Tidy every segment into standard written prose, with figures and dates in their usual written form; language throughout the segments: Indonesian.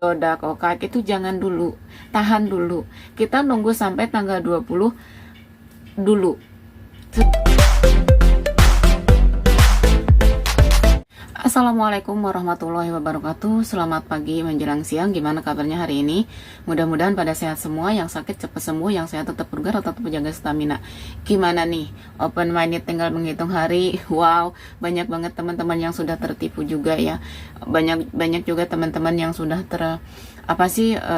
Dodak Okak itu jangan dulu, tahan dulu. Kita nunggu sampai tanggal 20 dulu. Assalamualaikum warahmatullahi wabarakatuh. Selamat pagi menjelang siang. Gimana kabarnya hari ini? Mudah-mudahan pada sehat semua. Yang sakit cepat sembuh, yang sehat tetap bugar, tetap menjaga stamina. Gimana nih? Open minded tinggal menghitung hari. Wow, banyak banget teman-teman yang sudah tertipu juga ya. Banyak juga teman-teman yang sudah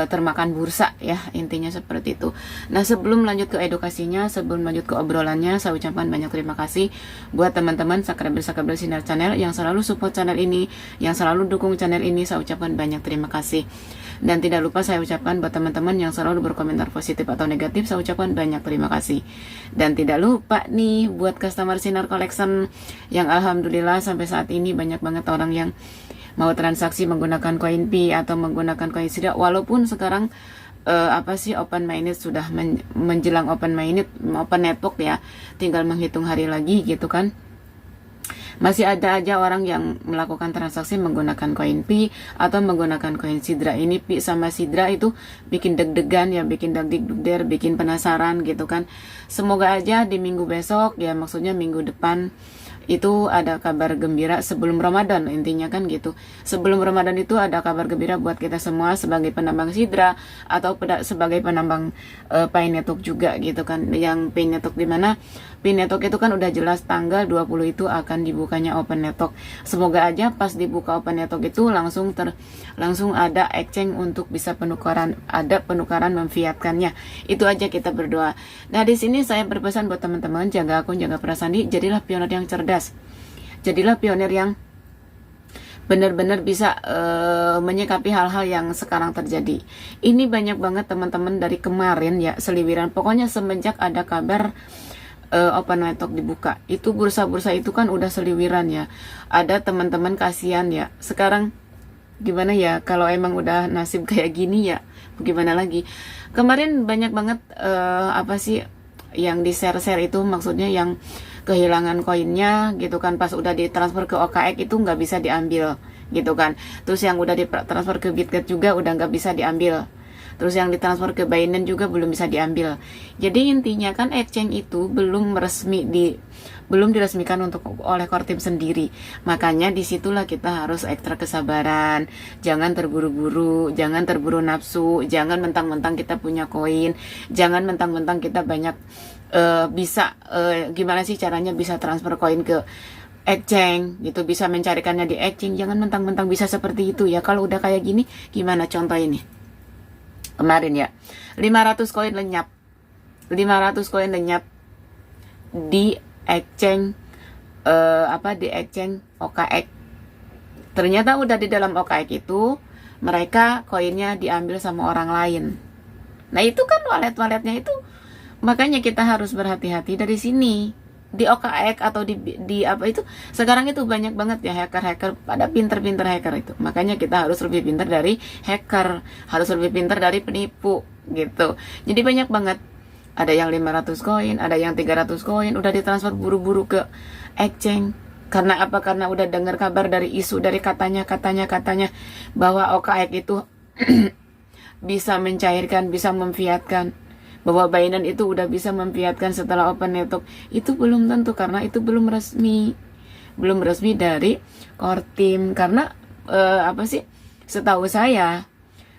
termakan bursa ya, intinya seperti itu. Nah, sebelum lanjut ke edukasinya, sebelum lanjut ke obrolannya, saya ucapkan banyak terima kasih buat teman-teman subscriber Sinar Channel yang selalu support channel ini, yang selalu dukung channel ini. Saya ucapkan banyak terima kasih. Dan tidak lupa saya ucapkan buat teman-teman yang selalu berkomentar positif atau negatif, saya ucapkan banyak terima kasih. Dan tidak lupa nih buat customer Sinar Collection yang alhamdulillah sampai saat ini banyak banget orang yang mau transaksi menggunakan koin Pi atau menggunakan koin Sidra, walaupun sekarang open minded sudah menjelang open network ya, tinggal menghitung hari lagi gitu kan. Masih ada aja orang yang melakukan transaksi menggunakan koin Pi atau menggunakan koin Sidra. Ini Pi sama Sidra itu bikin deg-degan ya, bikin deg-deg-dugder, bikin penasaran gitu kan. Semoga aja di minggu besok ya, maksudnya minggu depan itu ada kabar gembira sebelum Ramadan, intinya kan gitu. Sebelum Ramadan itu ada kabar gembira buat kita semua sebagai penambang Sidra atau sebagai penambang Pi Network juga gitu kan. Yang Pi Network di mana? Pi Network itu kan udah jelas tanggal 20 itu akan dibukanya open network. Semoga aja pas dibuka open network itu langsung ada exchange untuk bisa penukaran, ada penukaran memfiatkannya. Itu aja kita berdoa. Nah, di sini saya berpesan buat teman-teman, jaga akun, jaga perasaan diri, jadilah pionir yang cerdas. Jadilah pionir yang benar-benar bisa menyikapi hal-hal yang sekarang terjadi. Ini banyak banget teman-teman dari kemarin ya, seliwiran. Pokoknya semenjak ada kabar open network dibuka, itu bursa-bursa itu kan udah seliwiran ya. Ada teman-teman kasihan ya. Sekarang gimana ya, kalau emang udah nasib kayak gini ya, bagaimana lagi. Kemarin banyak banget yang di share-share itu, maksudnya yang kehilangan koinnya gitu kan, pas udah ditransfer ke OKX itu nggak bisa diambil gitu kan. Terus yang udah ditransfer ke Bitget juga udah nggak bisa diambil. Terus yang ditransfer ke Binance juga belum bisa diambil. Jadi intinya kan exchange itu belum diresmikan oleh Kortim sendiri. Makanya disitulah kita harus ekstra kesabaran. Jangan terburu-buru, jangan terburu nafsu, jangan mentang-mentang kita punya koin, jangan mentang-mentang kita banyak gimana sih caranya bisa transfer koin ke exchange gitu, bisa mencarikannya di exchange. Jangan mentang-mentang bisa seperti itu ya. Kalau udah kayak gini, gimana contoh ini? Kemarin ya, 500 koin lenyap. 500 koin lenyap di exchange di exchange OKX. Ternyata udah di dalam OKX itu mereka koinnya diambil sama orang lain. Nah, itu kan wallet-walletnya itu. Makanya kita harus berhati-hati dari sini. Di OKX atau di apa itu, sekarang itu banyak banget ya hacker-hacker, pada pinter-pinter hacker itu. Makanya kita harus lebih pinter dari hacker, harus lebih pinter dari penipu gitu. Jadi banyak banget, ada yang 500 koin, ada yang 300 koin udah ditransfer buru-buru ke exchange. Karena apa? Karena udah dengar kabar dari isu, dari katanya bahwa OKX itu bisa mencairkan, bisa memfiatkan, bahwa Binance itu udah bisa memfiatkan setelah open network. Itu belum tentu, karena itu belum resmi dari Kortim. Karena setahu saya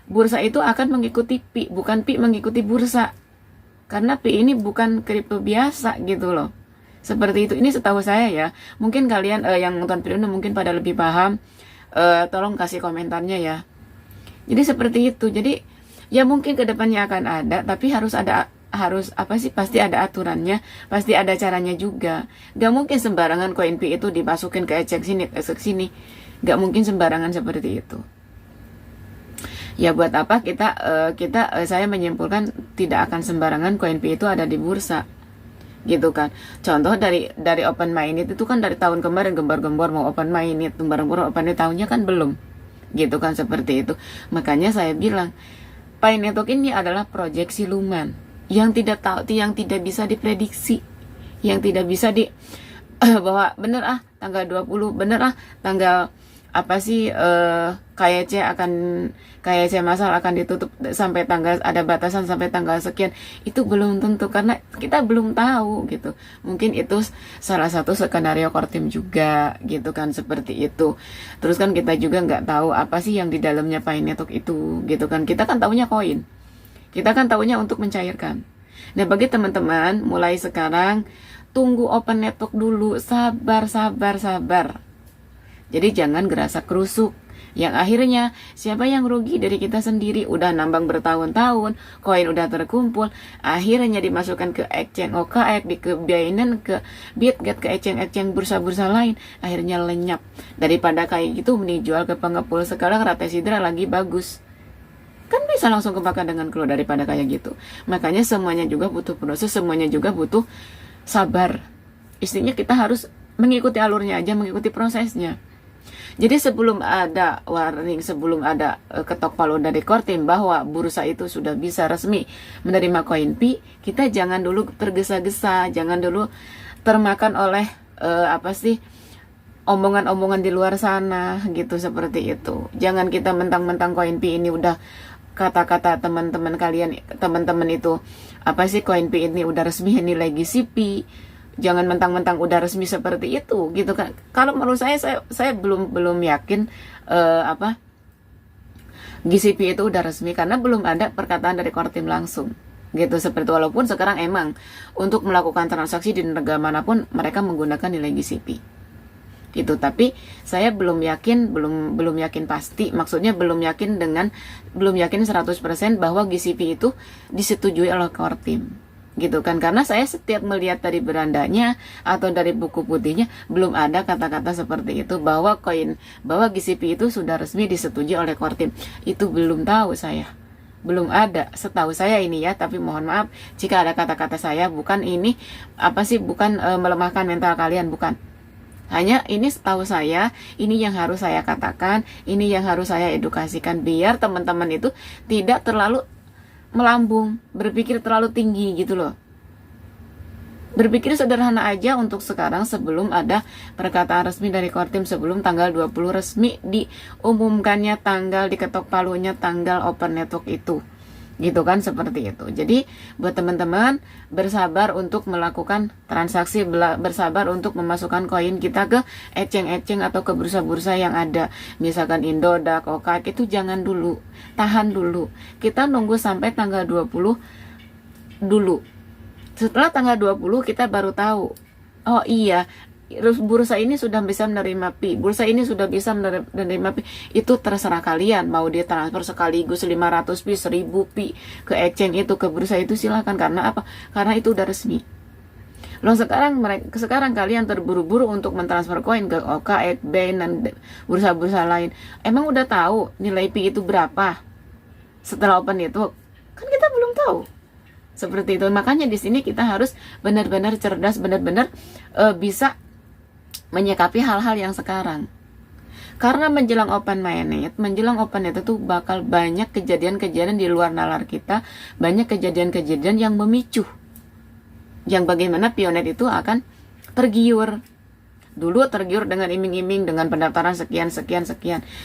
bursa itu akan mengikuti Pi, bukan Pi mengikuti bursa. Karena Pi ini bukan kripto biasa gitu loh. Seperti itu. Ini setahu saya ya. Mungkin kalian yang nonton video ini mungkin pada lebih paham. Tolong kasih komentarnya ya. Jadi seperti itu. Jadi ya mungkin kedepannya akan ada, tapi pasti ada aturannya, pasti ada caranya juga. Gak mungkin sembarangan koin Pi itu dimasukin ke exchange sini, gak mungkin sembarangan seperti itu. Ya buat apa saya menyimpulkan tidak akan sembarangan koin Pi itu ada di bursa, gitu kan. Contoh dari open minded itu kan dari tahun kemarin gembar-gembor mau open minded, tahunnya kan belum, gitu kan, seperti itu. Makanya saya bilang Pi Network ini adalah proyek siluman yang tidak bisa diprediksi, yang tidak bisa bahwa bener tanggal 20, bener tanggal apa sih KYC masal akan ditutup sampai tanggal, ada batasan sampai tanggal sekian. Itu belum tentu karena kita belum tahu gitu. Mungkin itu salah satu skenario Kortim juga gitu kan, seperti itu. Terus kan kita juga nggak tahu apa sih yang di dalamnya Pi Network itu gitu kan. Kita kan taunya koin, kita kan taunya untuk mencairkan. Nah, bagi teman-teman mulai sekarang tunggu open network dulu, sabar. Jadi jangan gerasa kerusuk. Yang akhirnya siapa yang rugi? Dari kita sendiri. Udah nambang bertahun-tahun, koin udah terkumpul, akhirnya dimasukkan ke exchange OKX, ke Binance, ke Bitget, ke exchange bursa-bursa lain, akhirnya lenyap. Daripada kayak gitu mending jual ke pengepul. Sekarang rate sidra lagi bagus, kan bisa langsung kebakar dengan keluar daripada kayak gitu. Makanya semuanya juga butuh proses, semuanya juga butuh sabar. Istinya kita harus mengikuti alurnya aja, mengikuti prosesnya. Jadi sebelum ada warning, sebelum ada ketok palu dari Kortim bahwa bursa itu sudah bisa resmi menerima koin Pi, kita jangan dulu tergesa-gesa, jangan dulu termakan oleh omongan-omongan di luar sana gitu, seperti itu. Jangan kita mentang-mentang koin Pi ini udah, kata-kata teman-teman kalian, teman-teman itu koin Pi ini udah resmi, ini legacy Pi. Jangan mentang-mentang udah resmi seperti itu gitu kan. Kalau menurut saya belum yakin GCP itu udah resmi karena belum ada perkataan dari Kortim langsung gitu. Seperti walaupun sekarang emang untuk melakukan transaksi di negara manapun mereka menggunakan nilai GCP gitu, tapi saya belum yakin pasti, maksudnya belum yakin 100% bahwa GCP itu disetujui oleh Kortim gitu kan. Karena saya setiap melihat dari berandanya atau dari buku putihnya belum ada kata-kata seperti itu bahwa GCP itu sudah resmi disetujui oleh Kortim. Itu belum tahu saya, belum ada setahu saya ini ya. Tapi mohon maaf jika ada kata-kata saya, bukan ini bukan melemahkan mental kalian, bukan. Hanya ini setahu saya, ini yang harus saya katakan, ini yang harus saya edukasikan biar teman-teman itu tidak terlalu melambung, berpikir terlalu tinggi gitu loh. Berpikir sederhana aja untuk sekarang sebelum ada perkataan resmi dari Kortim, sebelum tanggal 20 resmi diumumkannya tanggal, diketok palunya tanggal open network itu. Gitu kan, seperti itu. Jadi buat teman-teman bersabar untuk melakukan transaksi, bersabar untuk memasukkan koin kita ke exchange atau ke bursa-bursa yang ada. Misalkan Indodax, OKX, itu jangan dulu. Tahan dulu. Kita nunggu sampai tanggal 20 dulu. Setelah tanggal 20 kita baru tahu, oh iya, bursa ini sudah bisa menerima Pi, bursa ini sudah bisa menerima Pi. Itu terserah kalian mau dia transfer sekaligus 500 Pi, 1000 Pi ke exchange itu, ke bursa itu, silakan. Karena apa? Karena itu udah resmi. Loh, sekarang kalian terburu-buru untuk mentransfer koin ke OKX, Binance, bursa-bursa lain. Emang udah tahu nilai Pi itu berapa setelah open itu? Kan kita belum tahu. Seperti itu. Makanya di sini kita harus benar-benar cerdas, benar-benar bisa menyikapi hal-hal yang sekarang. Karena menjelang open mainnet, menjelang open itu tuh bakal banyak kejadian-kejadian di luar nalar kita, banyak kejadian-kejadian yang memicu, yang bagaimana pioner itu akan tergiur. Dulu tergiur dengan iming-iming, dengan pendaftaran sekian.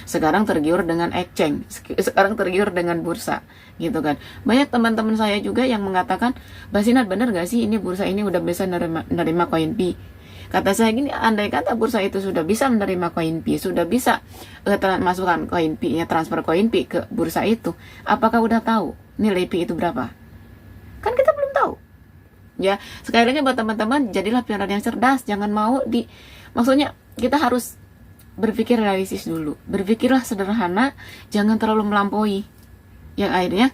Sekarang tergiur dengan exchange, sekarang tergiur dengan bursa, gitu kan. Banyak teman-teman saya juga yang mengatakan, Basinat bener gak sih ini bursa ini udah bisa menerima koin Pi? Kata saya gini, andai kata bursa itu sudah bisa menerima koin Pi, sudah bisa masukkan koin Pi-nya, transfer koin Pi ke bursa itu, apakah udah tahu nilai Pi itu berapa? Kan kita belum tahu. Ya, sekali lagi buat teman-teman, jadilah pioner yang cerdas, jangan mau maksudnya kita harus berpikir realistis dulu. Berpikirlah sederhana, jangan terlalu melampaui. Yang akhirnya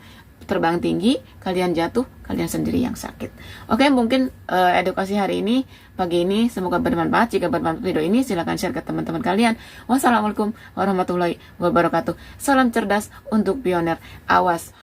terbang tinggi, kalian jatuh, kalian sendiri yang sakit. Oke, mungkin edukasi hari ini, pagi ini, semoga bermanfaat. Jika bermanfaat video ini, silahkan share ke teman-teman kalian. Wassalamualaikum warahmatullahi wabarakatuh. Salam cerdas untuk pioner. Awas